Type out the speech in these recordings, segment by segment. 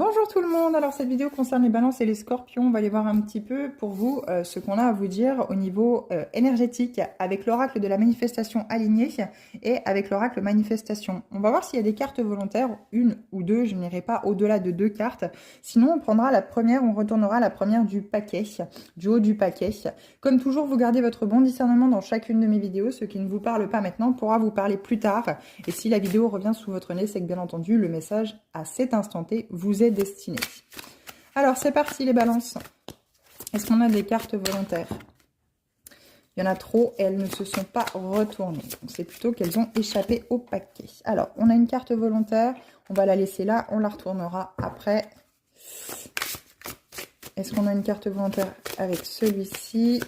Bonjour tout le monde, alors cette vidéo concerne les balances et les scorpions. On va aller voir un petit peu pour vous ce qu'on a à vous dire au niveau énergétique avec l'oracle de la manifestation alignée et avec l'oracle manifestation. On va voir s'il y a des cartes volontaires, une ou deux, je n'irai pas au-delà de 2 cartes. Sinon on prendra la première, on retournera la première du paquet, du haut du paquet. Comme toujours, vous gardez votre bon discernement dans chacune de mes vidéos. Ce qui ne vous parle pas maintenant pourra vous parler plus tard. Et si la vidéo revient sous votre nez, c'est que bien entendu le message à cet instant T vous est destiné. Alors c'est parti les balances. Est-ce qu'on a des cartes volontaires? Il y en a trop et elles ne se sont pas retournées. Donc c'est plutôt qu'elles ont échappé au paquet. Alors on a une carte volontaire, on va la laisser là, on la retournera après. Est-ce qu'on a une carte volontaire avec celui-ci?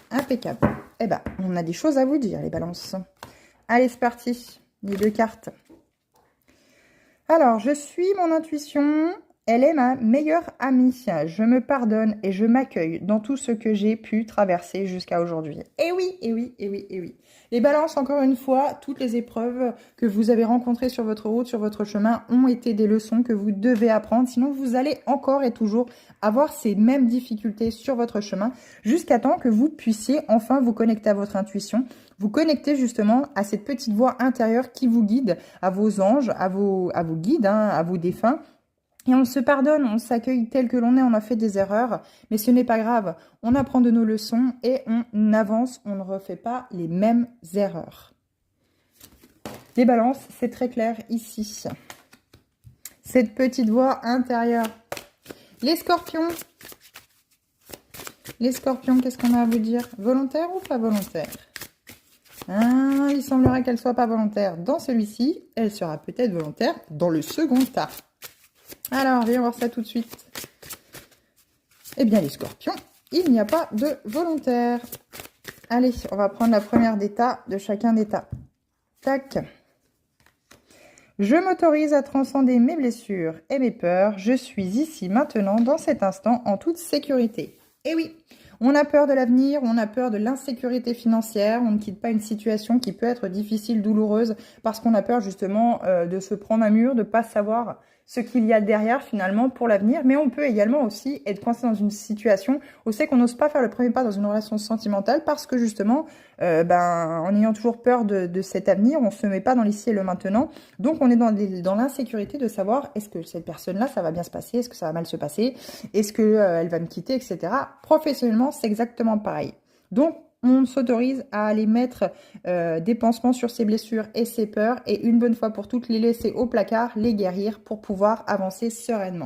Impeccable. Eh ben, on a des choses à vous dire les balances. Allez, c'est parti. Les 2 cartes. Alors, je suis mon intuition. Elle est ma meilleure amie. Je me pardonne et je m'accueille dans tout ce que j'ai pu traverser jusqu'à aujourd'hui. Et oui, et oui, et oui, et oui. Les balances, encore une fois, toutes les épreuves que vous avez rencontrées sur votre route, sur votre chemin, ont été des leçons que vous devez apprendre. Sinon, vous allez encore et toujours avoir ces mêmes difficultés sur votre chemin jusqu'à temps que vous puissiez enfin vous connecter à votre intuition, vous connecter justement à cette petite voix intérieure qui vous guide, à vos anges, à vos guides, hein, à vos défunts. Et on se pardonne, on s'accueille tel que l'on est, on a fait des erreurs, mais ce n'est pas grave. On apprend de nos leçons et on avance, on ne refait pas les mêmes erreurs. Les balances, c'est très clair ici. Cette petite voix intérieure. Les scorpions. Les scorpions, qu'est-ce qu'on a à vous dire? Volontaire ou pas volontaire? Il semblerait qu'elle ne soit pas volontaire dans celui-ci. Elle sera peut-être volontaire dans le second tas. Alors, viens voir ça tout de suite. Eh bien, les scorpions, il n'y a pas de volontaire. Allez, on va prendre la première des tas de chacun des tas. Tac. Je m'autorise à transcender mes blessures et mes peurs. Je suis ici maintenant, dans cet instant, en toute sécurité. Eh oui, on a peur de l'avenir, on a peur de l'insécurité financière, on ne quitte pas une situation qui peut être difficile, douloureuse, parce qu'on a peur justement de se prendre un mur, de ne pas savoir ce qu'il y a derrière finalement pour l'avenir. Mais on peut également aussi être coincé dans une situation où c'est qu'on n'ose pas faire le premier pas dans une relation sentimentale parce que justement, en ayant toujours peur de cet avenir, on ne se met pas dans l'ici et le maintenant. Donc on est dans l'insécurité de savoir est-ce que cette personne-là, ça va bien se passer, est-ce que ça va mal se passer, est-ce qu'elle va me quitter, etc. Professionnellement, c'est exactement pareil. Donc, on s'autorise à aller mettre des pansements sur ses blessures et ses peurs et une bonne fois pour toutes les laisser au placard, les guérir pour pouvoir avancer sereinement.